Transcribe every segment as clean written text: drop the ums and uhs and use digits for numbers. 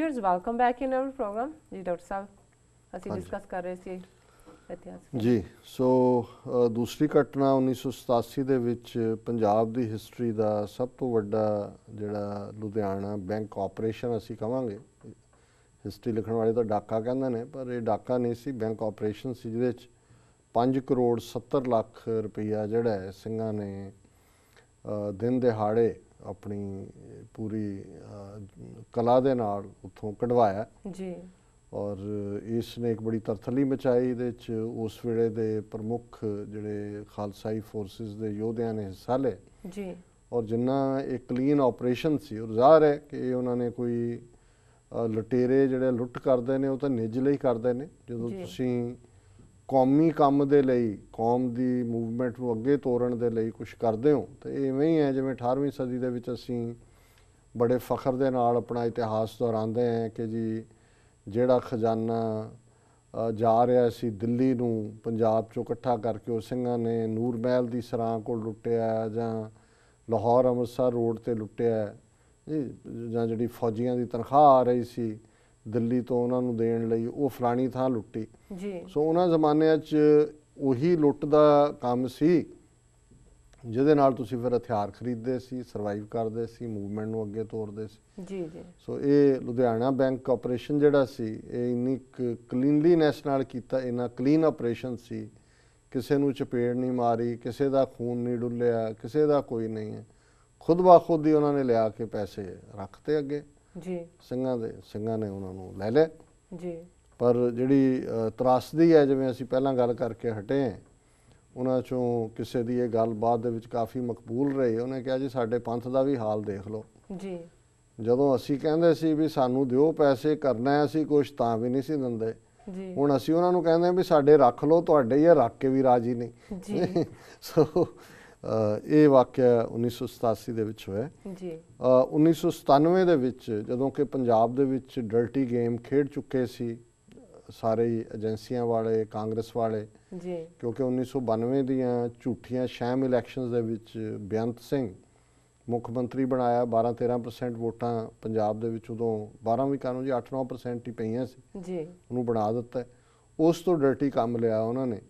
viewers, welcome back in our program. जी doctor साहब ਅਸੀਂ डिस्कस कर रहे ਸੀ ਇਤਿਹਾਸ ਜੀ। ਸੋ ਦੂਸਰੀ ਘਟਨਾ 1987 ਦੇ ਵਿੱਚ ਪੰਜਾਬ ਦੀ ਹਿਸਟਰੀ ਦਾ ਸਭ ਤੋਂ ਵੱਡਾ ਜਿਹੜਾ ਲੁਧਿਆਣਾ ਬੈਂਕ ਆਪਰੇਸ਼ਨ ਅਸੀਂ ਕਹਾਂਗੇ, ਹਿਸਟਰੀ ਲਿਖਣ ਵਾਲੇ ਤਾਂ ਡਾਕਾ ਕਹਿੰਦੇ ਨੇ, ਪਰ ਇਹ ਡਾਕਾ ਨਹੀਂ ਸੀ, ਬੈਂਕ ਆਪਰੇਸ਼ਨ ਸੀ ਜਿਹਦੇ 'ਚ 5 ਕਰੋੜ 70 ਲੱਖ ਰੁਪਈਆ ਜਿਹੜਾ ਹੈ ਸਿੰਘਾਂ ਨੇ ਦਿਨ ਦਿਹਾੜੇ ਆਪਣੀ ਪੂਰੀ ਕਲਾ ਦੇ ਨਾਲ ਉੱਥੋਂ ਕਢਵਾਇਆ ਜੀ। ਔਰ ਇਸ ਨੇ ਇੱਕ ਬੜੀ ਤਰਥੱਲੀ ਮਚਾਈ। ਇਹਦੇ 'ਚ ਉਸ ਵੇਲੇ ਦੇ ਪ੍ਰਮੁੱਖ ਜਿਹੜੇ ਖਾਲਸਾਈ ਫੋਰਸਿਸ ਦੇ ਯੋਧਿਆਂ ਨੇ ਹਿੱਸਾ ਲਿਆ ਜੀ। ਔਰ ਜਿੰਨਾ ਇਹ ਕਲੀਨ ਆਪਰੇਸ਼ਨ ਸੀ, ਔਰ ਜ਼ਾਹਰ ਹੈ ਕਿ ਉਹਨਾਂ ਨੇ ਕੋਈ ਲੁਟੇਰੇ ਜਿਹੜੇ ਲੁੱਟ ਕਰਦੇ ਨੇ ਉਹ ਤਾਂ ਨਿੱਜ ਲਈ ਕਰਦੇ ਨੇ। ਜਦੋਂ ਤੁਸੀਂ ਕੌਮੀ ਕੰਮ ਦੇ ਲਈ, ਕੌਮ ਦੀ ਮੂਵਮੈਂਟ ਨੂੰ ਅੱਗੇ ਤੋਰਨ ਦੇ ਲਈ ਕੁਛ ਕਰਦੇ ਹੋ ਤਾਂ ਇਵੇਂ ਹੀ ਹੈ ਜਿਵੇਂ 18ਵੀਂ ਸਦੀ ਦੇ ਵਿੱਚ ਅਸੀਂ ਬੜੇ ਫਖਰ ਦੇ ਨਾਲ ਆਪਣਾ ਇਤਿਹਾਸ ਦੁਹਰਾਉਂਦੇ ਹਾਂ ਕਿ ਜੀ ਜਿਹੜਾ ਖਜ਼ਾਨਾ ਜਾ ਰਿਹਾ ਸੀ ਦਿੱਲੀ ਨੂੰ ਪੰਜਾਬ 'ਚੋਂ ਇਕੱਠਾ ਕਰਕੇ ਉਹ ਸਿੰਘਾਂ ਨੇ ਨੂਰ ਮਹਿਲ ਦੀ ਸਰਾਂ ਕੋਲ ਲੁੱਟਿਆ ਜਾਂ ਲਾਹੌਰ ਅੰਮ੍ਰਿਤਸਰ ਰੋਡ 'ਤੇ ਲੁੱਟਿਆ ਜਾਂ ਜਿਹੜੀ ਫੌਜੀਆਂ ਦੀ ਤਨਖਾਹ ਆ ਰਹੀ ਸੀ ਦਿੱਲੀ ਤੋਂ ਉਹਨਾਂ ਨੂੰ ਦੇਣ ਲਈ ਉਹ ਫਲਾਣੀ ਥਾਂ ਲੁੱਟੀ ਜੀ। ਸੋ ਉਹਨਾਂ ਜ਼ਮਾਨਿਆਂ 'ਚ ਉਹੀ ਲੁੱਟ ਦਾ ਕੰਮ ਸੀ ਜਿਹਦੇ ਨਾਲ ਤੁਸੀਂ ਫਿਰ ਹਥਿਆਰ ਖਰੀਦਦੇ ਸੀ, ਸਰਵਾਈਵ ਕਰਦੇ ਸੀ, ਮੂਵਮੈਂਟ ਨੂੰ ਅੱਗੇ ਤੋਰਦੇ ਸੀ ਜੀ ਜੀ। ਸੋ ਇਹ ਲੁਧਿਆਣਾ ਬੈਂਕ ਆਪਰੇਸ਼ਨ ਜਿਹੜਾ ਸੀ ਇਹ ਇੰਨੀ ਕਲੀਨਲੀਨੈਸ ਨਾਲ ਕੀਤਾ, ਇੰਨਾ ਕਲੀਨ ਆਪਰੇਸ਼ਨ ਸੀ, ਕਿਸੇ ਨੂੰ ਚਪੇੜ ਨਹੀਂ ਮਾਰੀ, ਕਿਸੇ ਦਾ ਖੂਨ ਨਹੀਂ ਡੁੱਲਿਆ, ਕਿਸੇ ਦਾ ਕੋਈ ਨਹੀਂ ਹੈ। ਖੁਦ ਬਾਖੁਦ ਹੀ ਉਹਨਾਂ ਨੇ ਲਿਆ ਕੇ ਪੈਸੇ ਰੱਖਤੇ ਅੱਗੇ ਜੀ ਸਿੰਘਾਂ ਦੇ, ਸਿੰਘਾਂ ਨੇ ਉਹਨਾਂ ਨੂੰ ਲੈ ਲਿਆ ਜੀ। ਪਰ ਜਿਹੜੀ ਤਰਾਸਦੀ ਹੈ, ਜਿਵੇਂ ਅਸੀਂ ਪਹਿਲਾਂ ਗੱਲ ਕਰਕੇ ਹਟੇ ਹਾਂ, ਉਹਨਾਂ 'ਚੋਂ ਕਿਸੇ ਦੀ ਇਹ ਗੱਲ ਬਾਅਦ ਦੇ ਵਿੱਚ ਕਾਫੀ ਮਕਬੂਲ ਰਹੀ। ਉਹਨੇ ਕਿਹਾ ਜੀ ਸਾਡੇ ਪੰਥ ਦਾ ਵੀ ਹਾਲ ਦੇਖ ਲਓ ਜੀ। ਜਦੋਂ ਅਸੀਂ ਕਹਿੰਦੇ ਸੀ ਵੀ ਸਾਨੂੰ ਦਿਓ ਪੈਸੇ, ਕਰਨਾ ਅਸੀਂ ਕੁਛ, ਤਾਂ ਵੀ ਨਹੀਂ ਸੀ ਦਿੰਦੇ। ਹੁਣ ਅਸੀਂ ਉਹਨਾਂ ਨੂੰ ਕਹਿੰਦੇ ਵੀ ਸਾਡੇ ਰੱਖ ਲਓ, ਤੁਹਾਡੇ ਹੀ ਰੱਖ ਕੇ ਵੀ ਰਾਜੀ ਨਹੀਂ ਜੀ। ਸੋ ਇਹ ਵਾਕਿਆ 1987 ਦੇ ਵਿੱਚ ਹੋਇਆ ਜੀ। 1997 ਦੇ ਵਿੱਚ ਜਦੋਂ ਕਿ ਪੰਜਾਬ ਦੇ ਵਿੱਚ ਡਰਟੀ ਗੇਮ ਖੇਡ ਚੁੱਕੇ ਸੀ ਸਾਰੇ ਏਜੰਸੀਆਂ ਵਾਲੇ, ਕਾਂਗਰਸ ਵਾਲੇ ਜੀ, ਕਿਉਂਕਿ 1992 ਦੀਆਂ ਝੂਠੀਆਂ ਸ਼ੈਮ ਇਲੈਕਸ਼ਨਸ ਦੇ ਵਿੱਚ ਬੇਅੰਤ ਸਿੰਘ ਮੁੱਖ ਮੰਤਰੀ ਬਣਾਇਆ। 12-13% ਵੋਟਾਂ ਪੰਜਾਬ ਦੇ ਵਿੱਚ ਉਦੋਂ 12 ਵੀ ਕਾਨੂੰ ਜੀ 8-9% ਹੀ ਪਈਆਂ ਸੀ ਜੀ, ਉਹਨੂੰ ਬਣਾ ਦਿੱਤਾ। ਉਸ ਤੋਂ ਡਰਟੀ ਕੰਮ ਲਿਆ ਉਹਨਾਂ ਨੇ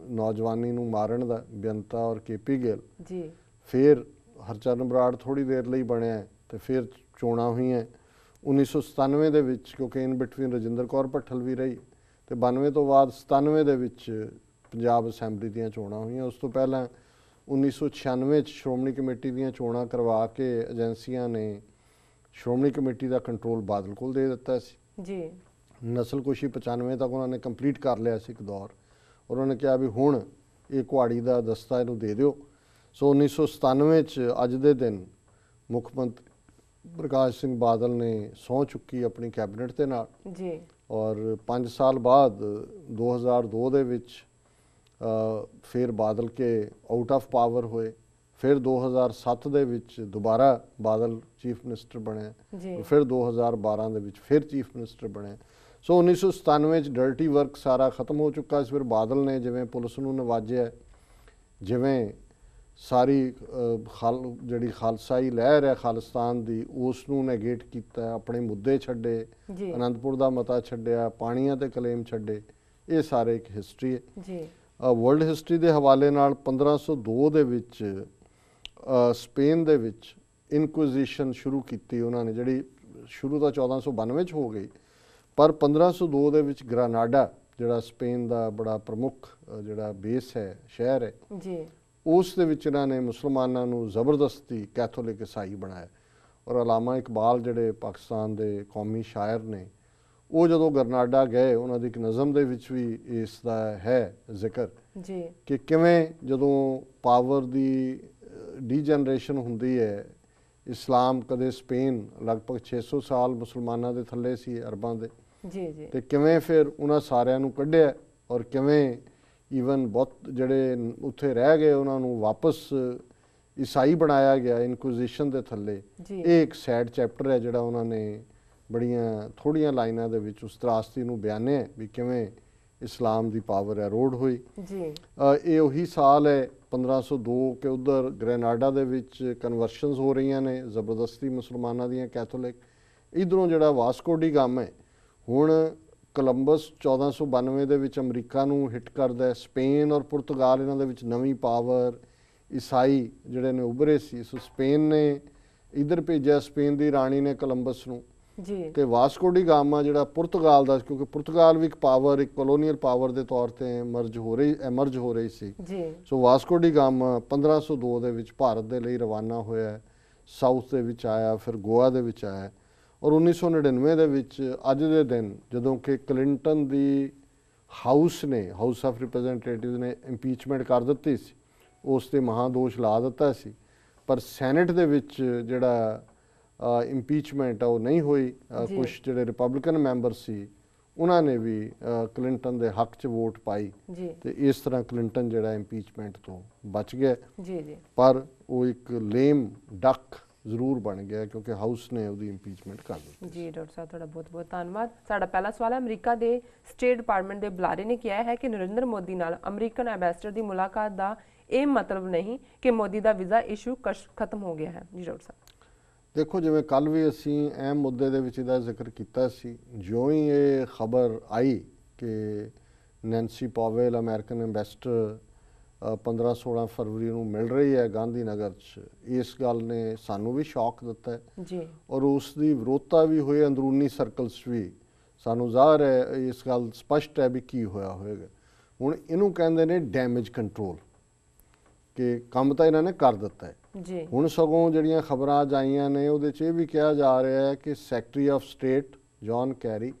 ਨੌਜਵਾਨੀ ਨੂੰ ਮਾਰਨ ਦਾ, ਬੇਅੰਤਾ ਔਰ KP ਗਿੱਲ ਜੀ। ਫਿਰ ਹਰਚਰਨ ਬਰਾੜ ਥੋੜ੍ਹੀ ਦੇਰ ਲਈ ਬਣਿਆ ਤੇ ਫਿਰ ਚੋਣਾਂ ਹੋਈਆਂ 1997 ਦੇ ਵਿੱਚ, ਕਿਉਂਕਿ ਇਨ ਬਿਟਵੀਨ ਰਜਿੰਦਰ ਕੌਰ ਭੱਠਲ ਵੀ ਰਹੀ ਤੇ 92 ਤੋਂ ਬਾਅਦ 97 ਦੇ ਵਿੱਚ ਪੰਜਾਬ ਅਸੈਂਬਲੀ ਦੀਆਂ ਚੋਣਾਂ ਹੋਈਆਂ। ਉਸ ਤੋਂ ਪਹਿਲਾਂ 1996 'ਚ ਸ਼੍ਰੋਮਣੀ ਕਮੇਟੀ ਦੀਆਂ ਚੋਣਾਂ ਕਰਵਾ ਕੇ ਏਜੰਸੀਆਂ ਨੇ ਸ਼੍ਰੋਮਣੀ ਕਮੇਟੀ ਦਾ ਕੰਟਰੋਲ ਬਾਦਲ ਕੋਲ ਦੇ ਦਿੱਤਾ ਸੀ ਜੀ। ਨਸਲਕੁਸ਼ੀ 95 ਤੱਕ ਉਹਨਾਂ ਨੇ ਕੰਪਲੀਟ ਕਰ ਲਿਆ ਸੀ ਇੱਕ ਦੌਰ। ਉਹਨਾਂ ਨੇ ਕਿਹਾ ਵੀ ਹੁਣ ਇਹ ਕੁਹਾੜੀ ਦਾ ਦਸਤਾ ਇਹਨੂੰ ਦੇ ਦਿਓ। ਸੋ 1997 'ਚ ਅੱਜ ਦੇ ਦਿਨ ਮੁੱਖ ਮੰਤਰੀ ਪ੍ਰਕਾਸ਼ ਸਿੰਘ ਬਾਦਲ ਨੇ ਸਹੁੰ ਚੁੱਕੀ ਆਪਣੀ ਕੈਬਨਿਟ ਦੇ ਨਾਲ ਜੀ। ਔਰ 5 ਸਾਲ ਬਾਅਦ 2002 ਦੇ ਵਿੱਚ ਫਿਰ ਬਾਦਲ ਕੇ ਆਊਟ ਆਫ ਪਾਵਰ ਹੋਏ। ਫਿਰ 2007 ਦੇ ਵਿੱਚ ਦੁਬਾਰਾ ਬਾਦਲ ਚੀਫ ਮਿਨਿਸਟਰ ਬਣਿਆ, ਫਿਰ 2012 ਦੇ ਵਿੱਚ ਫਿਰ ਚੀਫ ਮਿਨਿਸਟਰ ਬਣਿਆ। ਸੋ 1997 'ਚ ਡਰਟੀ ਵਰਕ ਸਾਰਾ ਖਤਮ ਹੋ ਚੁੱਕਾ ਸੀ। ਫਿਰ ਬਾਦਲ ਨੇ ਜਿਵੇਂ ਪੁਲਿਸ ਨੂੰ ਨਵਾਜਿਆ, ਜਿਵੇਂ ਸਾਰੀ ਜਿਹੜੀ ਖਾਲਸਾਈ ਲਹਿਰ ਹੈ ਖਾਲਿਸਤਾਨ ਦੀ ਉਸ ਨੂੰ ਨੈਗੇਟ ਕੀਤਾ, ਆਪਣੇ ਮੁੱਦੇ ਛੱਡੇ, ਅਨੰਦਪੁਰ ਦਾ ਮਤਾ ਛੱਡਿਆ, ਪਾਣੀਆਂ ਤੇ ਕਲੇਮ ਛੱਡੇ। ਇਹ ਸਾਰੇ ਇੱਕ ਹਿਸਟਰੀ ਹੈ ਜੀ। ਵਰਲਡ ਹਿਸਟਰੀ ਦੇ ਹਵਾਲੇ ਨਾਲ 1502 ਦੇ ਵਿੱਚ ਸਪੇਨ ਦੇ ਵਿੱਚ ਇਨਕੁਇਜ਼ੀਸ਼ਨ ਸ਼ੁਰੂ ਕੀਤੀ ਉਹਨਾਂ ਨੇ, ਜਿਹੜੀ ਸ਼ੁਰੂ ਤਾਂ 1492 'ਚ ਹੋ ਗਈ, ਪਰ 1502 ਦੇ ਵਿੱਚ ਗ੍ਰਾਨਾਡਾ ਜਿਹੜਾ ਸਪੇਨ ਦਾ ਬੜਾ ਪ੍ਰਮੁੱਖ ਜਿਹੜਾ ਬੇਸ ਹੈ, ਸ਼ਹਿਰ ਹੈ ਜੀ, ਉਸ ਦੇ ਵਿੱਚ ਇਹਨਾਂ ਨੇ ਮੁਸਲਮਾਨਾਂ ਨੂੰ ਜ਼ਬਰਦਸਤੀ ਕੈਥੋਲਿਕ ਈਸਾਈ ਬਣਾਇਆ। ਔਰ ਅਲਾਮਾ ਇਕਬਾਲ ਜਿਹੜੇ ਪਾਕਿਸਤਾਨ ਦੇ ਕੌਮੀ ਸ਼ਾਇਰ ਨੇ, ਉਹ ਜਦੋਂ ਗਰਨਾਡਾ ਗਏ ਉਹਨਾਂ ਦੀ ਇੱਕ ਨਜ਼ਮ ਦੇ ਵਿੱਚ ਵੀ ਇਸ ਦਾ ਹੈ ਜ਼ਿਕਰ ਜੀ ਕਿ ਕਿਵੇਂ ਜਦੋਂ ਪਾਵਰ ਦੀ ਡੀਜਨਰੇਸ਼ਨ ਹੁੰਦੀ ਹੈ, ਇਸਲਾਮ ਕਦੇ ਸਪੇਨ ਲਗਭਗ 600 ਸਾਲ ਮੁਸਲਮਾਨਾਂ ਦੇ ਥੱਲੇ ਸੀ, ਅਰਬਾਂ ਦੇ ਜੀ ਜੀ, ਤੇ ਕਿਵੇਂ ਫਿਰ ਉਹਨਾਂ ਸਾਰਿਆਂ ਨੂੰ ਕੱਢਿਆ ਔਰ ਕਿਵੇਂ ਈਵਨ ਬਹੁਤ ਜਿਹੜੇ ਉੱਥੇ ਰਹਿ ਗਏ ਉਹਨਾਂ ਨੂੰ ਵਾਪਸ ਈਸਾਈ ਬਣਾਇਆ ਗਿਆ ਇਨਕੁਇਜ਼ੀਸ਼ਨ ਦੇ ਥੱਲੇ। ਇਹ ਇੱਕ ਸੈਡ ਚੈਪਟਰ ਹੈ ਜਿਹੜਾ ਉਹਨਾਂ ਨੇ ਬੜੀਆਂ ਥੋੜ੍ਹੀਆਂ ਲਾਈਨਾਂ ਦੇ ਵਿੱਚ ਉਸ ਤਰਾਸਦੀ ਨੂੰ ਬਿਆਨਿਆ ਵੀ ਕਿਵੇਂ ਇਸਲਾਮ ਦੀ ਪਾਵਰ ਐਰੋਡ ਹੋਈ ਜੀ। ਇਹ ਉਹੀ ਸਾਲ ਹੈ 1502 ਕਿ ਉੱਧਰ ਗ੍ਰੇਨਾਡਾ ਦੇ ਵਿੱਚ ਕਨਵਰਸ਼ਨਸ ਹੋ ਰਹੀਆਂ ਨੇ ਜ਼ਬਰਦਸਤੀ ਮੁਸਲਮਾਨਾਂ ਦੀਆਂ ਕੈਥੋਲਿਕ। ਇਧਰੋਂ ਜਿਹੜਾ ਵਾਸਕੋ ਡੀ ਗਾਮਾ ਹੈ ਹੁਣ ਕੋਲੰਬਸ 1492 ਦੇ ਵਿੱਚ ਅਮਰੀਕਾ ਨੂੰ ਹਿੱਟ ਕਰਦਾ ਹੈ। ਸਪੇਨ ਔਰ ਪੁਰਤਗਾਲ ਇਹਨਾਂ ਦੇ ਵਿੱਚ ਨਵੀਂ ਪਾਵਰ, ਈਸਾਈ ਜਿਹੜੇ ਨੇ ਉੱਭਰੇ ਸੀ, ਸੋ ਸਪੇਨ ਨੇ ਇੱਧਰ ਭੇਜਿਆ, ਸਪੇਨ ਦੀ ਰਾਣੀ ਨੇ ਕੋਲੰਬਸ ਨੂੰ ਜੀ ਤੇ ਵਾਸਕੋ ਡੀ ਗਾਮਾ ਜਿਹੜਾ ਪੁਰਤਗਾਲ ਦਾ, ਕਿਉਂਕਿ ਪੁਰਤਗਾਲ ਵੀ ਇੱਕ ਪਾਵਰ, ਇੱਕ ਕਲੋਨੀਅਲ ਪਾਵਰ ਦੇ ਤੌਰ ਤੇ ਐਮਰਜ ਹੋ ਰਹੀ ਸੀ। ਜੀ ਸੋ ਵਾਸਕੋ ਡੀ ਗਾਮਾ 1502 ਦੇ ਵਿੱਚ ਭਾਰਤ ਦੇ ਲਈ ਰਵਾਨਾ ਹੋਇਆ, ਸਾਊਥ ਦੇ ਵਿੱਚ ਆਇਆ, ਫਿਰ ਗੋਆ ਦੇ ਵਿੱਚ ਆਇਆ ਔਰ 1999 ਦੇ ਵਿੱਚ ਅੱਜ ਦੇ ਦਿਨ ਜਦੋਂ ਕਿ Clinton the house of representative ਨੇ ਇੰਪੀਚਮੈਂਟ ਕਰ ਦਿੱਤੀ ਸੀ, ਉਸ ਤੇ ਮਹਾਦੋਸ਼ ਲਾ ਦਿੱਤਾ ਸੀ, ਪਰ ਸੈਨੇਟ ਦੇ ਵਿੱਚ ਜਿਹੜਾ ਇੰਪੀਚਮੈਂਟ ਆ ਉਹ ਨਹੀਂ ਹੋਈ। ਕੁਝ ਜਿਹੜੇ ਰਿਪਬਲਿਕਨ ਮੈਂਬਰ ਸੀ ਉਹਨਾਂ ਨੇ ਵੀ ਕਲਿੰਟਨ ਦੇ ਹੱਕ 'ਚ ਵੋਟ ਪਾਈ ਤੇ ਇਸ ਤਰ੍ਹਾਂ ਕਲਿੰਟਨ ਜਿਹੜਾ ਇੰਪੀਚਮੈਂਟ ਤੋਂ ਬਚ ਗਿਆ ਜੀ ਪਰ ਉਹ ਇੱਕ ਲੇਮ ਡੱਕ ਜ਼ਰੂਰ ਬਣ ਗਿਆ ਕਿਉਂਕਿ ਹਾਊਸ ਨੇ ਉਹਦੀ ਇੰਪੀਚਮੈਂਟ ਕਰ ਦਿੱਤੀ। ਜੀ ਡਾਕਟਰ ਸਾਹਿਬ ਤੁਹਾਡਾ ਬਹੁਤ ਬਹੁਤ ਧੰਨਵਾਦ। ਸਾਡਾ ਪਹਿਲਾ ਸਵਾਲ ਹੈ, ਅਮਰੀਕਾ ਦੇ ਸਟੇਟ ਡਿਪਾਰਟਮੈਂਟ ਦੇ ਬੁਲਾਰੇ ਨੇ ਕਿਹਾ ਹੈ ਕਿ ਨਰਿੰਦਰ ਮੋਦੀ ਨਾਲ ਅਮਰੀਕਨ ਐਂਬੈਸਡਰ ਦੀ ਮੁਲਾਕਾਤ ਦਾ ਇਹ ਮਤਲਬ ਨਹੀਂ ਕਿ ਮੋਦੀ ਦਾ ਵੀਜ਼ਾ ਇਸ਼ੂ ਖਤਮ ਹੋ ਗਿਆ ਹੈ। ਜੀ ਡਾਕਟਰ ਸਾਹਿਬ ਦੇਖੋ, ਜਿਵੇਂ ਕੱਲ ਵੀ ਅਸੀਂ ਅਹਿਮ ਮੁੱਦੇ ਦੇ ਵਿੱਚ ਇਹਦਾ ਜ਼ਿਕਰ ਕੀਤਾ ਸੀ, ਜਿਉਂ ਹੀ ਇਹ ਖਬਰ ਆਈ ਕਿ ਨੈਂਸੀ ਪਾਵੇਲ ਅਮਰੀਕਨ ਐਂਬੈਸਡਰ 15-16 ਫਰਵਰੀ ਨੂੰ ਮਿਲ ਰਹੀ ਹੈ ਗਾਂਧੀ ਨਗਰ 'ਚ, ਇਸ ਗੱਲ ਨੇ ਸਾਨੂੰ ਵੀ ਸ਼ੌਕ ਦਿੱਤਾ ਹੈ ਜੀ ਔਰ ਉਸ ਦੀ ਵਿਰੋਧਤਾ ਵੀ ਹੋਈ ਅੰਦਰੂਨੀ ਸਰਕਲਸ ਵੀ। ਸਾਨੂੰ ਜ਼ਾਹਰ ਹੈ ਇਸ ਗੱਲ ਸਪਸ਼ਟ ਹੈ ਵੀ ਕੀ ਹੋਇਆ ਹੋਵੇਗਾ। ਹੁਣ ਇਹਨੂੰ ਕਹਿੰਦੇ ਨੇ ਡੈਮੇਜ ਕੰਟਰੋਲ, ਕਿ ਕੰਮ ਤਾਂ ਇਹਨਾਂ ਨੇ ਕਰ ਦਿੱਤਾ ਹੈ। ਜੀ ਹੁਣ ਸਗੋਂ ਜਿਹੜੀਆਂ ਖਬਰਾਂ ਅੱਜ ਆਈਆਂ ਨੇ ਉਹਦੇ 'ਚ ਇਹ ਵੀ ਕਿਹਾ ਜਾ ਰਿਹਾ ਹੈ ਕਿ secretary of state John Kerry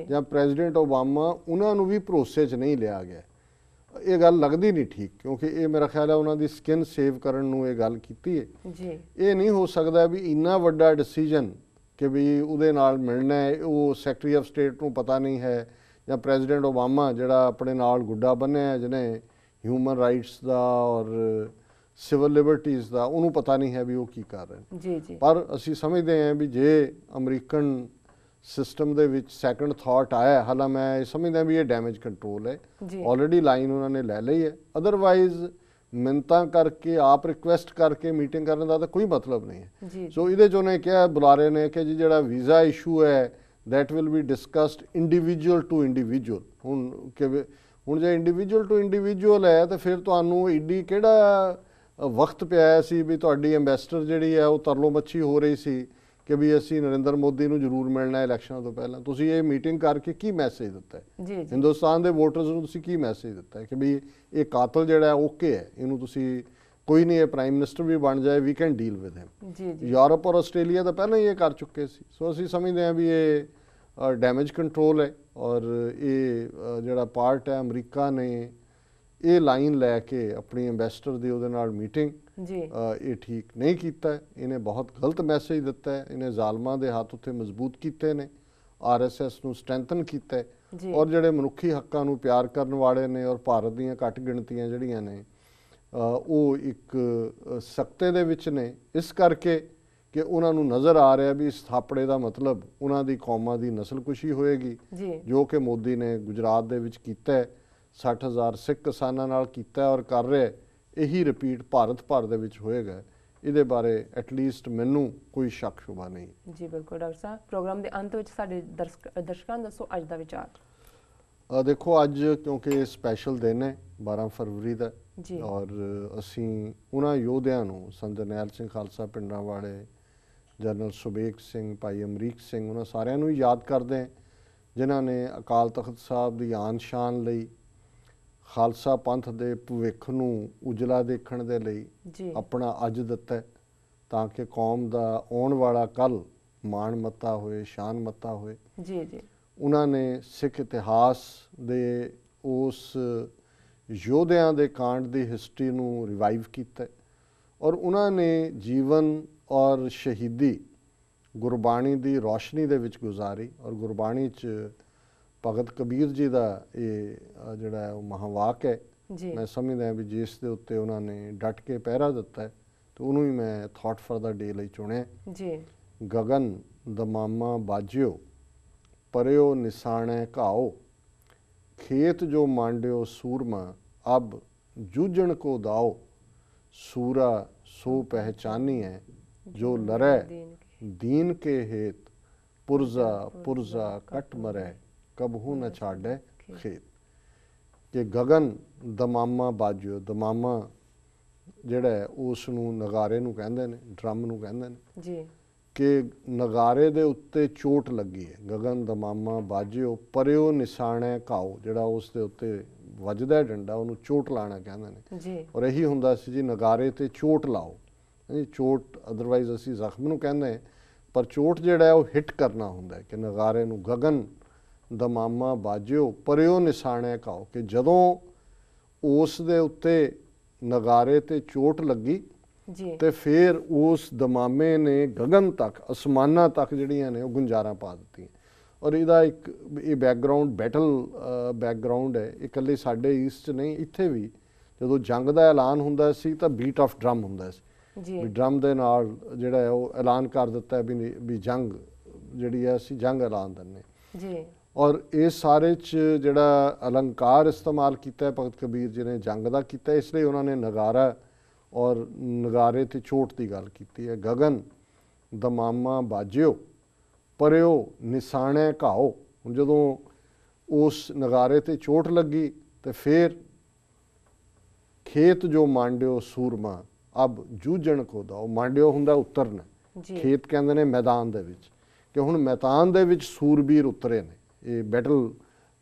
ਜਾਂ ਪ੍ਰੈਜ਼ੀਡੈਂਟ ਓਬਾਮਾ ਉਹਨਾਂ ਨੂੰ ਵੀ ਭਰੋਸੇ 'ਚ ਨਹੀਂ ਲਿਆ ਗਿਆ। ਇਹ ਗੱਲ ਲੱਗਦੀ ਨਹੀਂ ਠੀਕ, ਕਿਉਂਕਿ ਇਹ ਮੇਰਾ ਖਿਆਲ ਹੈ ਉਹਨਾਂ ਦੀ ਸਕਿਨ ਸੇਵ ਕਰਨ ਨੂੰ ਇਹ ਗੱਲ ਕੀਤੀ ਹੈ। ਜੀ ਇਹ ਨਹੀਂ ਹੋ ਸਕਦਾ ਵੀ ਇੰਨਾ ਵੱਡਾ ਡਿਸੀਜਨ ਕਿ ਵੀ ਉਹਦੇ ਨਾਲ ਮਿਲਣਾ ਹੈ ਉਹ ਸੈਕਟਰੀ ਆਫ ਸਟੇਟ ਨੂੰ ਪਤਾ ਨਹੀਂ ਹੈ, ਜਾਂ ਪ੍ਰੈਜ਼ੀਡੈਂਟ ਓਬਾਮਾ ਜਿਹੜਾ ਆਪਣੇ ਨਾਲ ਗੁੱਡਾ ਬੰਨਿਆ ਜਿਹਨੇ ਹਿਊਮਨ ਰਾਈਟਸ ਦਾ ਔਰ ਸਿਵਲ ਲਿਬਰਟੀਜ਼ ਦਾ, ਉਹਨੂੰ ਪਤਾ ਨਹੀਂ ਹੈ ਵੀ ਉਹ ਕੀ ਕਰ ਰਹੇ ਨੇ। ਪਰ ਅਸੀਂ ਸਮਝਦੇ ਹਾਂ ਵੀ ਜੇ ਅਮਰੀਕਨ ਸਿਸਟਮ ਦੇ ਵਿੱਚ ਸੈਕੰਡ ਥਾਟ ਆਇਆ, ਹਾਲਾਂਕਿ ਮੈਂ ਇਹ ਸਮਝਦਾ ਵੀ ਇਹ ਡੈਮੇਜ ਕੰਟਰੋਲ ਹੈ, ਆਲਰੇਡੀ ਲਾਈਨ ਉਹਨਾਂ ਨੇ ਲੈ ਲਈ ਹੈ। ਅਦਰਵਾਈਜ਼ ਮਿੰਨਤਾਂ ਕਰਕੇ ਆਪ ਰਿਕੁਐਸਟ ਕਰਕੇ ਮੀਟਿੰਗ ਕਰਨ ਦਾ ਤਾਂ ਕੋਈ ਮਤਲਬ ਨਹੀਂ ਹੈ। ਸੋ ਇਹਦੇ 'ਚ ਉਹਨੇ ਕਿਹਾ ਬੁਲਾਰੇ ਨੇ ਕਿ ਜੀ ਜਿਹੜਾ ਵੀਜ਼ਾ ਇਸ਼ੂ ਹੈ that will be discussed individual to individual. ਹੁਣ ਜੇ ਇੰਡੀਵਿਜੂਅਲ ਟੂ ਇੰਡੀਵਿਜੂਅਲ ਹੈ ਤਾਂ ਫਿਰ ਤੁਹਾਨੂੰ ਏਡੀ ਕਿਹੜਾ ਵਕਤ ਪਿਆ ਸੀ ਵੀ ਤੁਹਾਡੀ ਐਂਬੈਸਡਰ ਜਿਹੜੀ ਹੈ ਉਹ ਤਰਲੋ ਮੱਛੀ ਹੋ ਰਹੀ ਸੀ ਕਿ ਵੀ ਅਸੀਂ ਨਰਿੰਦਰ ਮੋਦੀ ਨੂੰ ਜ਼ਰੂਰ ਮਿਲਣਾ ਇਲੈਕਸ਼ਨਾਂ ਤੋਂ ਪਹਿਲਾਂ। ਤੁਸੀਂ ਇਹ ਮੀਟਿੰਗ ਕਰਕੇ ਕੀ ਮੈਸੇਜ ਦਿੱਤਾ ਹੈ ਹਿੰਦੁਸਤਾਨ ਦੇ ਵੋਟਰਸ ਨੂੰ? ਤੁਸੀਂ ਕੀ ਮੈਸੇਜ ਦਿੱਤਾ ਹੈ ਕਿ ਵੀ ਇਹ ਕਾਤਲ ਜਿਹੜਾ ਓਕੇ ਹੈ, ਇਹਨੂੰ ਤੁਸੀਂ ਕੋਈ ਨਹੀਂ, ਇਹ ਪ੍ਰਾਈਮ ਮਿਨਿਸਟਰ ਵੀ ਬਣ ਜਾਏ, we can deal with him. Europe ਔਰ ਆਸਟ੍ਰੇਲੀਆ ਤਾਂ ਪਹਿਲਾਂ ਹੀ ਇਹ ਕਰ ਚੁੱਕੇ ਸੀ। ਸੋ ਅਸੀਂ ਸਮਝਦੇ ਹਾਂ ਵੀ ਇਹ ਡੈਮੇਜ ਕੰਟਰੋਲ ਹੈ ਔਰ ਇਹ ਜਿਹੜਾ ਪਾਰਟ ਹੈ ਅਮਰੀਕਾ ਨੇ ਇਹ ਲਾਈਨ ਲੈ ਕੇ ਆਪਣੀ ਐਂਬੈਸਡਰ ਦੀ ਉਹਦੇ ਨਾਲ ਮੀਟਿੰਗ ਇਹ ਠੀਕ ਨਹੀਂ ਕੀਤਾ। ਇਹਨੇ ਬਹੁਤ ਗਲਤ ਮੈਸੇਜ ਦਿੱਤਾ ਹੈ। ਇਹਨੇ ਜ਼ਾਲਮਾਂ ਦੇ ਹੱਥ ਉੱਤੇ ਮਜ਼ਬੂਤ ਕੀਤੇ ਨੇ, RSS ਨੂੰ ਸਟਰੈਂਥਨ ਕੀਤਾ ਹੈ ਔਰ ਜਿਹੜੇ ਮਨੁੱਖੀ ਹੱਕਾਂ ਨੂੰ ਪਿਆਰ ਕਰਨ ਵਾਲੇ ਨੇ ਔਰ ਭਾਰਤ ਦੀਆਂ ਘੱਟ ਗਿਣਤੀਆਂ ਜਿਹੜੀਆਂ ਨੇ ਉਹ ਇੱਕ ਸਖਤੇ ਦੇ ਵਿੱਚ ਨੇ, ਇਸ ਕਰਕੇ ਕਿ ਉਹਨਾਂ ਨੂੰ ਨਜ਼ਰ ਆ ਰਿਹਾ ਵੀ ਇਸ ਥਾਪੜੇ ਦਾ ਮਤਲਬ ਉਹਨਾਂ ਦੀ ਕੌਮਾਂ ਦੀ ਨਸਲਕੁਸ਼ੀ ਹੋਏਗੀ, ਜੋ ਕਿ ਮੋਦੀ ਨੇ ਗੁਜਰਾਤ ਦੇ ਵਿੱਚ ਕੀਤਾ ਹੈ, 60,000 ਸਿੱਖ ਕਿਸਾਨਾਂ ਨਾਲ ਕੀਤਾ ਔਰ ਕਰ ਰਿਹਾ। ਇਹੀ ਰਿਪੀਟ ਭਾਰਤ ਭਰ ਦੇ ਵਿੱਚ ਹੋਏਗਾ। ਇਹਦੇ ਬਾਰੇ ਐਟਲੀਸਟ ਮੈਨੂੰ ਕੋਈ ਸ਼ੱਕ ਸ਼ੁਬਾ ਨਹੀਂ। ਜੀ ਬਿਲਕੁਲ ਡਾਕਟਰ ਸਾਹਿਬ, ਪ੍ਰੋਗਰਾਮ ਦੇ ਅੰਤ ਵਿੱਚ ਸਾਡੇ ਦਰਸ਼ਕਾਂ ਨੂੰ ਦੱਸੋ ਅੱਜ ਦਾ ਵਿਚਾਰ। ਦੇਖੋ, ਅੱਜ ਕਿਉਂਕਿ ਸਪੈਸ਼ਲ ਦਿਨ ਹੈ 12 ਫਰਵਰੀ ਦਾ ਔਰ ਅਸੀਂ ਉਹਨਾਂ ਯੋਧਿਆਂ ਨੂੰ ਸੰਤ ਜਰਨੈਲ ਸਿੰਘ ਖਾਲਸਾ ਪਿੰਡਾਂ ਵਾਲੇ, ਜਨਰਲ ਸੁਬੇਗ ਸਿੰਘ, ਭਾਈ ਅਮਰੀਕ ਸਿੰਘ, ਉਹਨਾਂ ਸਾਰਿਆਂ ਨੂੰ ਯਾਦ ਕਰਦੇ ਹਾਂ ਜਿਨ੍ਹਾਂ ਨੇ ਅਕਾਲ ਤਖਤ ਸਾਹਿਬ ਦੀ ਆਨ ਸ਼ਾਨ ਲਈ, ਖਾਲਸਾ ਪੰਥ ਦੇ ਭਵਿੱਖ ਨੂੰ ਉਜਲਾ ਦੇਖਣ ਦੇ ਲਈ ਆਪਣਾ ਅੱਜ ਦਿੱਤਾ ਤਾਂ ਕਿ ਕੌਮ ਦਾ ਆਉਣ ਵਾਲਾ ਕੱਲ ਮਾਣ ਮੱਤਾ ਹੋਏ, ਸ਼ਾਨ ਮੱਤਾ ਹੋਏ। ਉਹਨਾਂ ਨੇ ਸਿੱਖ ਇਤਿਹਾਸ ਦੇ ਉਸ ਯੋਧਿਆਂ ਦੇ ਕਾਂਡ ਦੀ ਹਿਸਟਰੀ ਨੂੰ ਰਿਵਾਈਵ ਕੀਤਾ ਔਰ ਉਹਨਾਂ ਨੇ ਜੀਵਨ ਔਰ ਸ਼ਹੀਦੀ ਗੁਰਬਾਣੀ ਦੀ ਰੌਸ਼ਨੀ ਦੇ ਵਿੱਚ ਗੁਜ਼ਾਰੀ ਔਰ ਗੁਰਬਾਣੀ 'ਚ ਭਗਤ ਕਬੀਰ ਜੀ ਦਾ ਇਹ ਜਿਹੜਾ ਉਹ ਮਹਾਵਾਕ ਹੈ, ਮੈਂ ਸਮਝਦਾ ਵੀ ਜਿਸ ਦੇ ਉੱਤੇ ਉਹਨਾਂ ਨੇ ਡਟ ਕੇ ਪਹਿਰਾ ਦਿੱਤਾ ਹੈ ਤੇ ਉਹਨੂੰ ਹੀ ਮੈਂ ਥਾਟ ਫॉर ਦਾ ਡੇ ਲਈ ਚੁਣਿਆ। ਗਗਨ ਦਮਾਮਾ ਬਾਜਿਓ ਪਰਿਓ ਨਿਸ਼ਾਨੈ ਘਾਓ, ਖੇਤ ਜੋ ਮਾਂਡਿਓ ਸੂਰਮਾ ਅਬ ਜੂਝਣ ਕੋ ਦਾਓ, ਸੂਰਾ ਸੋ ਪਹਿਚਾਨੀ ਹੈ ਜੋ ਲੜੈ ਦੀਨ ਕੇ ਹੇਤ ਪੁਰਜ਼ਾ ਪੁਰਜ਼ਾ ਕੱਟ ਮਰੈ ਕਬਹੂ ਨ ਛਾੜੈ ਖੇਤ। ਕਿ ਗਗਨ ਦਮਾਮਾ ਬਾਜਿਓ, ਦਮਾਮਾ ਜਿਹੜਾ ਹੈ ਉਸ ਨੂੰ ਨਗਾਰੇ ਨੂੰ ਕਹਿੰਦੇ ਨੇ, ਡਰਮ ਨੂੰ ਕਹਿੰਦੇ ਨੇ ਜੀ, ਕਿ ਨਗਾਰੇ ਦੇ ਉੱਤੇ ਚੋਟ ਲੱਗੀ ਹੈ। ਗਗਨ ਦਮਾਮਾ ਬਾਜਿਓ ਪਰਿਓ ਨਿਸ਼ਾਨੈ ਘਾਓ, ਜਿਹੜਾ ਉਸ ਦੇ ਉੱਤੇ ਵੱਜਦਾ ਹੈ ਡੰਡਾ ਉਹਨੂੰ ਚੋਟ ਲਾਣਾ ਕਹਿੰਦੇ ਨੇ ਜੀ, ਔਰ ਇਹੀ ਹੁੰਦਾ ਸੀ ਜੀ ਨਗਾਰੇ ਤੇ ਚੋਟ ਲਾਓ। ਚੋਟ ਅਦਰਵਾਈਜ਼ ਅਸੀਂ ਜ਼ਖਮ ਨੂੰ ਕਹਿੰਦੇ, ਪਰ ਚੋਟ ਜਿਹੜਾ ਹੈ ਉਹ ਹਿੱਟ ਕਰਨਾ ਹੁੰਦਾ ਹੈ ਕਿ ਨਗਾਰੇ ਨੂੰ। ਗਗਨ ਦਮਾਮਾ ਬਾਜਿਓ ਪਰਿਓ ਨਿਸ਼ਾਨੈ ਘਾਓ, ਕਿ ਜਦੋਂ ਉਸ ਦੇ ਉੱਤੇ ਨਗਾਰੇ ਤੇ ਚੋਟ ਲੱਗੀ ਜੀ, ਤੇ ਫਿਰ ਉਸ ਦਮਾਮੇ ਨੇ ਗਗਨ ਤੱਕ, ਅਸਮਾਨਾਂ ਤੱਕ ਜਿਹੜੀਆਂ ਨੇ ਉਹ ਗੁੰਜਾਰਾਂ ਪਾ ਦਿੱਤੀਆਂ। ਔਰ ਇਹਦਾ ਇੱਕ ਇਹ ਬੈਕਗਰਾਊਂਡ ਬੈਟਲ ਬੈਕਗਰਾਊਂਡ ਹੈ। ਇਹ ਇਕੱਲੇ ਸਾਡੇ ਈਸਟ 'ਚ ਨਹੀਂ, ਇੱਥੇ ਵੀ ਜਦੋਂ ਜੰਗ ਦਾ ਐਲਾਨ ਹੁੰਦਾ ਸੀ ਤਾਂ ਬੀਟ ਆਫ ਡਰਮ ਹੁੰਦਾ ਸੀ ਜੀ, ਵੀ ਡਰਮ ਦੇ ਨਾਲ ਜਿਹੜਾ ਹੈ ਉਹ ਐਲਾਨ ਕਰ ਦਿੱਤਾ ਵੀ ਜੰਗ ਜਿਹੜੀ ਹੈ ਅਸੀਂ ਜੰਗ ਐਲਾਨ ਦਿੰਦੇ ਜੀ, ਔਰ ਇਸ ਸਾਰੇ 'ਚ ਜਿਹੜਾ ਅਲੰਕਾਰ ਇਸਤੇਮਾਲ ਕੀਤਾ ਹੈ ਭਗਤ ਕਬੀਰ ਜੀ ਨੇ ਜੰਗ ਦਾ ਕੀਤਾ, ਇਸ ਲਈ ਉਹਨਾਂ ਨੇ ਨਗਾਰਾ ਔਰ ਨਗਾਰੇ ਤੇ ਚੋਟ ਦੀ ਗੱਲ ਕੀਤੀ ਹੈ। ਗਗਨ ਦਮਾਮਾ ਬਾਜਿਓ ਪਰਿਓ ਨਿਸ਼ਾਨੈ ਘਾਓ, ਹੁਣ ਜਦੋਂ ਉਸ ਨਗਾਰੇ ਤੇ ਚੋਟ ਲੱਗੀ ਤੇ ਫਿਰ ਖੇਤ ਜੋ ਮਾਂਡਿਓ ਸੂਰਮਾ ਅਬ ਜੂਝਣ ਕੋ ਦਾਓ। ਮਾਂਡਿਓ ਹੁੰਦਾ ਉਤਰਨਾ, ਜੀ, ਖੇਤ ਕਹਿੰਦੇ ਨੇ ਮੈਦਾਨ ਦੇ ਵਿੱਚ, ਕਿ ਹੁਣ ਮੈਦਾਨ ਦੇ ਵਿੱਚ ਸੂਰਬੀਰ ਉਤਰੇ ਨੇ। ਇਹ ਬੈਟਲ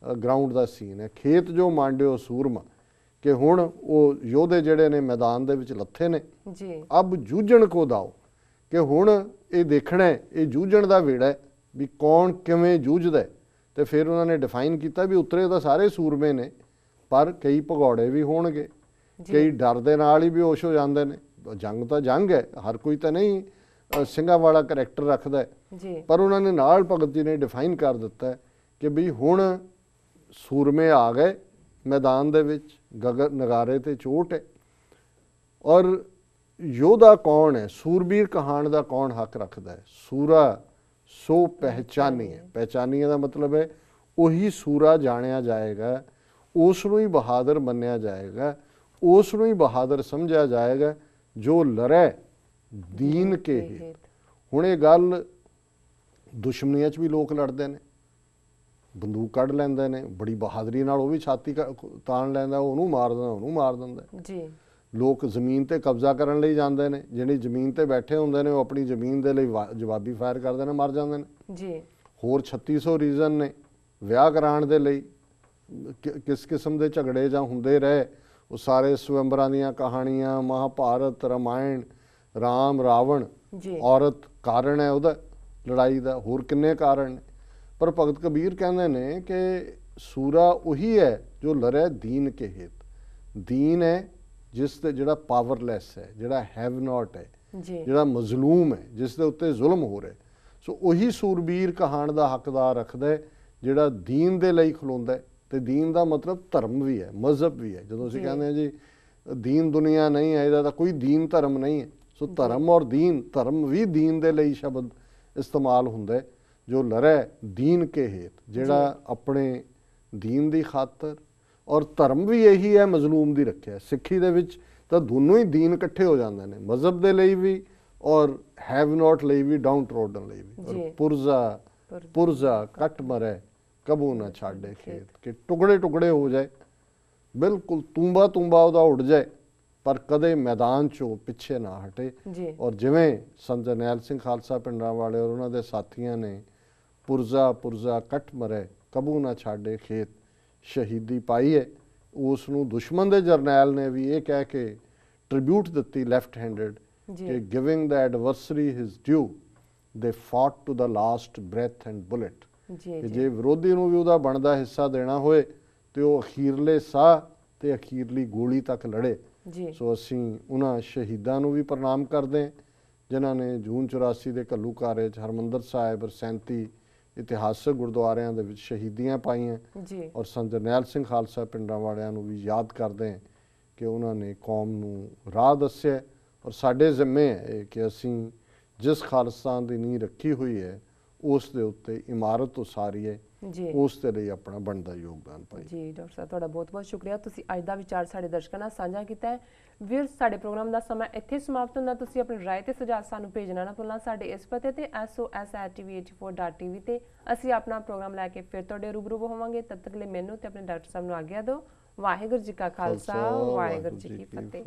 ਗਰਾਊਂਡ ਦਾ ਸੀਨ ਹੈ। ਖੇਤ ਜੋ ਮਾਂਡਿਓ ਸੂਰਮਾ, ਕਿ ਹੁਣ ਉਹ ਯੋਧੇ ਜਿਹੜੇ ਨੇ ਮੈਦਾਨ ਦੇ ਵਿੱਚ ਲੱਥੇ ਨੇ। ਜੀ, ਅਬ ਜੂਝਣ ਕੋ ਦਾਓ, ਕਿ ਹੁਣ ਇਹ ਦੇਖਣਾ ਹੈ, ਇਹ ਜੂਝਣ ਦਾ ਵੇੜਾ ਹੈ ਵੀ ਕੌਣ ਕਿਵੇਂ ਜੂਝਦਾ। ਤੇ ਫਿਰ ਉਹਨਾਂ ਨੇ ਡਿਫਾਈਨ ਕੀਤਾ ਵੀ ਉਤਰੇ ਤਾਂ ਸਾਰੇ ਸੂਰਮੇ ਨੇ, ਪਰ ਕਈ ਭਗੌੜੇ ਵੀ ਹੋਣਗੇ, ਕਈ ਡਰ ਦੇ ਨਾਲ ਹੀ ਬੇਹੋਸ਼ ਹੋ ਜਾਂਦੇ ਨੇ। ਜੰਗ ਤਾਂ ਜੰਗ ਹੈ, ਹਰ ਕੋਈ ਤਾਂ ਨਹੀਂ ਸਿੰਘਾਂ ਵਾਲਾ ਕਰੈਕਟਰ ਰੱਖਦਾ ਜੀ, ਪਰ ਉਹਨਾਂ ਨੇ ਨਾਲ ਭਗਤ ਜੀ ਨੇ ਡਿਫਾਈਨ ਕਰ ਦਿੱਤਾ ਕਿ ਵੀ ਹੁਣ ਸੂਰਮੇ ਆ ਗਏ ਮੈਦਾਨ ਦੇ ਵਿੱਚ, ਗਗਨ ਨਗਾਰੇ ਤੇ ਚੋਟ ਹੈ। ਔਰ ਯੋਧਾ ਕੌਣ ਹੈ, ਸੂਰਬੀਰ ਕਹਾਣ ਦਾ ਕੌਣ ਹੱਕ ਰੱਖਦਾ ਹੈ। ਸੂਰਾ ਸੋ ਪਹਿਚਾਨੀਏ, ਪਹਿਚਾਨੀਏ ਦਾ ਮਤਲਬ ਹੈ ਉਹੀ ਸੂਰਾ ਜਾਣਿਆ ਜਾਏਗਾ, ਉਸ ਨੂੰ ਹੀ ਬਹਾਦਰ ਮੰਨਿਆ ਜਾਏਗਾ, ਉਸ ਨੂੰ ਹੀ ਬਹਾਦਰ ਸਮਝਿਆ ਜਾਏਗਾ ਜੋ ਲੜੈ ਦੀਨ ਕੇ ਹਿਤ। ਹੁਣ ਇਹ ਗੱਲ ਦੁਸ਼ਮਣੀਆਂ 'ਚ ਵੀ ਲੋਕ ਲੜਦੇ ਨੇ, ਬੰਦੂਕ ਕੱਢ ਲੈਂਦੇ ਨੇ, ਬੜੀ ਬਹਾਦਰੀ ਨਾਲ ਉਹ ਵੀ ਛਾਤੀ ਤਾਣ ਲੈਂਦਾ, ਉਹਨੂੰ ਮਾਰ ਦਿੰਦਾ, ਉਹਨੂੰ ਮਾਰ ਦਿੰਦਾ ਜੀ। ਲੋਕ ਜ਼ਮੀਨ ਤੇ ਕਬਜ਼ਾ ਕਰਨ ਲਈ ਜਾਂਦੇ ਨੇ, ਜਿਹੜੀ ਜ਼ਮੀਨ ਤੇ ਬੈਠੇ ਹੁੰਦੇ ਨੇ ਉਹ ਆਪਣੀ ਜ਼ਮੀਨ ਦੇ ਲਈ ਜਵਾਬੀ ਫਾਇਰ ਕਰਦੇ ਨੇ, ਮਰ ਜਾਂਦੇ ਨੇ ਜੀ। ਹੋਰ 3600 ਰੀਜ਼ਨ ਨੇ ਵਿਆਹ ਕਰਾਉਣ ਦੇ ਲਈ। ਕਿਸ ਕਿਸਮ ਦੇ ਝਗੜੇ ਜਾਂ ਹੁੰਦੇ ਰਹੇ, ਉਹ ਸਾਰੇ ਸਵੰਬਰਾਂ ਦੀਆਂ ਕਹਾਣੀਆਂ, ਮਹਾਭਾਰਤ, ਰਾਮਾਇਣ, ਰਾਮ ਰਾਵਣ, ਔਰਤ ਕਾਰਨ ਹੈ ਉਹਦਾ ਲੜਾਈ ਦਾ, ਹੋਰ ਕਿੰਨੇ ਕਾਰਨ ਨੇ। ਪਰ ਭਗਤ ਕਬੀਰ ਕਹਿੰਦੇ ਨੇ ਕਿ ਸੂਰਾ ਉਹੀ ਹੈ ਜੋ ਲੜੈ ਦੀਨ ਕੇ ਹਿਤ। ਦੀਨ ਹੈ ਜਿਸ ਤੇ ਜਿਹੜਾ ਪਾਵਰਲੈਸ ਹੈ, ਜਿਹੜਾ ਹੈਵ ਨਾਟ ਹੈ, ਜਿਹੜਾ ਮਜ਼ਲੂਮ ਹੈ, ਜਿਸ ਦੇ ਉੱਤੇ ਜ਼ੁਲਮ ਹੋ ਰਿਹਾ, ਸੋ ਉਹੀ ਸੂਰਬੀਰ ਕਹਾਣ ਦਾ ਹੱਕਦਾਰ ਰੱਖਦਾ ਜਿਹੜਾ ਦੀਨ ਦੇ ਲਈ ਖਲੋਂਦਾ ਹੈ। ਤੇ ਦੀਨ ਦਾ ਮਤਲਬ ਧਰਮ ਵੀ ਹੈ, ਮਜ਼ਹਬ ਵੀ ਹੈ। ਜਦੋਂ ਅਸੀਂ ਕਹਿੰਦੇ ਹਾਂ ਜੀ ਦੀਨ ਦੁਨੀਆ ਨਹੀਂ ਹੈ, ਇਹਦਾ ਤਾਂ ਕੋਈ ਦੀਨ ਧਰਮ ਨਹੀਂ ਹੈ। ਸੋ ਧਰਮ ਔਰ ਦੀਨ, ਧਰਮ ਵੀ ਦੀਨ ਦੇ ਲਈ ਸ਼ਬਦ ਇਸਤੇਮਾਲ ਹੁੰਦਾ ਹੈ, ਜੋ ਲੜੈ ਦੀਨ ਕੇ ਹੇਤ, ਜਿਹੜਾ ਆਪਣੇ ਦੀਨ ਦੀ ਖਾਤਰ, ਔਰ ਧਰਮ ਵੀ ਇਹੀ ਹੈ ਮਜ਼ਲੂਮ ਦੀ ਰੱਖਿਆ। ਸਿੱਖੀ ਦੇ ਵਿੱਚ ਤਾਂ ਦੋਨੋਂ ਹੀ ਦੀਨ ਇਕੱਠੇ ਹੋ ਜਾਂਦੇ ਨੇ, ਮਜ਼ਹਬ ਦੇ ਲਈ ਵੀ ਔਰ ਹੈਵ ਨਾਟ ਲਈ ਵੀ, ਡਾਊਨ ਟਰੋਡਨ ਲਈ ਵੀ। ਔਰ ਪੁਰਜ਼ਾ ਪੁਰਜ਼ਾ ਕੱਟ ਮਰੈ ਕਬੂ ਨਾ ਛਾੜੇ ਖੇਤ, ਕਿ ਟੁਕੜੇ ਟੁਕੜੇ ਹੋ ਜਾਏ, ਬਿਲਕੁਲ ਤੂੰਬਾ ਤੂੰਬਾ ਉਹਦਾ ਉੱਡ ਜਾਏ, ਪਰ ਕਦੇ ਮੈਦਾਨ 'ਚੋਂ ਪਿੱਛੇ ਨਾ ਹਟੇ। ਔਰ ਜਿਵੇਂ ਸੰਤ ਜਰਨੈਲ ਸਿੰਘ ਖਾਲਸਾ ਪਿੰਡਾਂ ਵਾਲੇ ਔਰ ਉਹਨਾਂ ਦੇ ਸਾਥੀਆਂ ਨੇ ਪੁਰਜ਼ਾ ਪੁਰਜ਼ਾ ਕੱਟ ਮਰੈ ਕਬੂ ਨਾ ਛਾੜੇ ਖੇਤ ਸ਼ਹੀਦੀ ਪਾਈ ਹੈ, ਉਸ ਨੂੰ ਦੁਸ਼ਮਣ ਦੇ ਜਰਨੈਲ ਨੇ ਵੀ ਇਹ ਕਹਿ ਕੇ ਟ੍ਰਿਬਿਊਟ ਦਿੱਤੀ ਲੈਫਟ ਹੈਂਡਡ ਕਿ giving the adversary his due the fight to the last breath and bullet. ਜੇ ਵਿਰੋਧੀ ਨੂੰ ਵੀ ਉਹਦਾ ਬਣਦਾ ਹਿੱਸਾ ਦੇਣਾ ਹੋਏ ਤੇ ਉਹ ਅਖੀਰਲੇ ਸਾਹ ਤੇ ਅਖੀਰਲੀ ਗੋਲੀ ਤੱਕ ਲੜੇ। ਸੋ ਅਸੀਂ ਉਹਨਾਂ ਸ਼ਹੀਦਾਂ ਨੂੰ ਵੀ ਪ੍ਰਣਾਮ ਕਰਦੇ ਹਾਂ ਜਿਨ੍ਹਾਂ ਨੇ ਜੂਨ 84 ਦੇ ਘੱਲੂਘਾਰੇ 'ਚ ਹਰਮੰਦਰ ਸਾਹਿਬ ਔਰ 37 ਇਤਿਹਾਸਕ ਗੁਰਦੁਆਰਿਆਂ ਦੇ ਵਿੱਚ ਸ਼ਹੀਦੀਆਂ ਪਾਈਆਂ। ਔਰ ਸੰਤ ਜਰਨੈਲ ਸਿੰਘ ਖਾਲਸਾ ਪਿੰਡਾਂ ਵਾਲਿਆਂ ਨੂੰ ਵੀ ਯਾਦ ਕਰਦੇ ਹਾਂ ਕਿ ਉਹਨਾਂ ਨੇ ਕੌਮ ਨੂੰ ਰਾਹ ਦੱਸਿਆ। ਔਰ ਸਾਡੇ ਜ਼ਿੰਮੇ ਹੈ ਕਿ ਅਸੀਂ ਜਿਸ ਖਾਲਿਸਤਾਨ ਦੀ ਨੀਂਹ ਰੱਖੀ ਹੋਈ ਹੈ ਉਸ ਦੇ ਉੱਤੇ ਇਮਾਰਤ ਉਸਾਰੀਏ ਜੀ ਉਸ ਦੇ ਲਈ ਆਪਣਾ ਬਣਦਾ ਯੋਗਦਾਨ ਪਾਈਏ। ਜੀ ਡਾਕਟਰ ਸਾਹਿਬ, ਤੁਹਾਡਾ ਬਹੁਤ ਬਹੁਤ ਸ਼ੁਕਰੀਆ, ਤੁਸੀਂ ਅੱਜ ਦਾ ਵਿਚਾਰ ਸਾਡੇ ਦਰਸ਼ਕਾਂ ਨਾਲ ਸਾਂਝਾ ਕੀਤਾ ਹੈ। ਵੀਰ, ਸਾਡੇ ਪ੍ਰੋਗਰਾਮ ਦਾ ਸਮਾਂ ਇੱਥੇ ਸਮਾਪਤ ਹੁੰਦਾ। ਤੁਸੀਂ ਆਪਣੀ ਰਾਏ ਤੇ ਸੁਝਾਅ ਸਾਨੂੰ ਭੇਜਣਾ ਨਾ ਭੁੱਲਣਾ ਸਾਡੇ ਇਸ ਪਤੇ ਤੇ sos@tv84.tv ਤੇ ਅਸੀਂ ਆਪਣਾ ਪ੍ਰੋਗਰਾਮ ਲੈ ਕੇ ਫਿਰ ਤੁਹਾਡੇ ਰੂਬਰੂ ਹੋਵਾਂਗੇ। ਤਦ ਤੱਕ ਲਈ ਮੈਨੂੰ ਤੇ ਆਪਣੇ ਡਾਕਟਰ ਸਾਹਿਬ ਨੂੰ ਆਗਿਆ ਦਿਓ। ਵਾਹਿਗੁਰੂ ਜੀ ਕਾ ਖਾਲਸਾ, ਵਾਹਿਗੁਰੂ ਜੀ ਕੀ ਫਤਿਹ।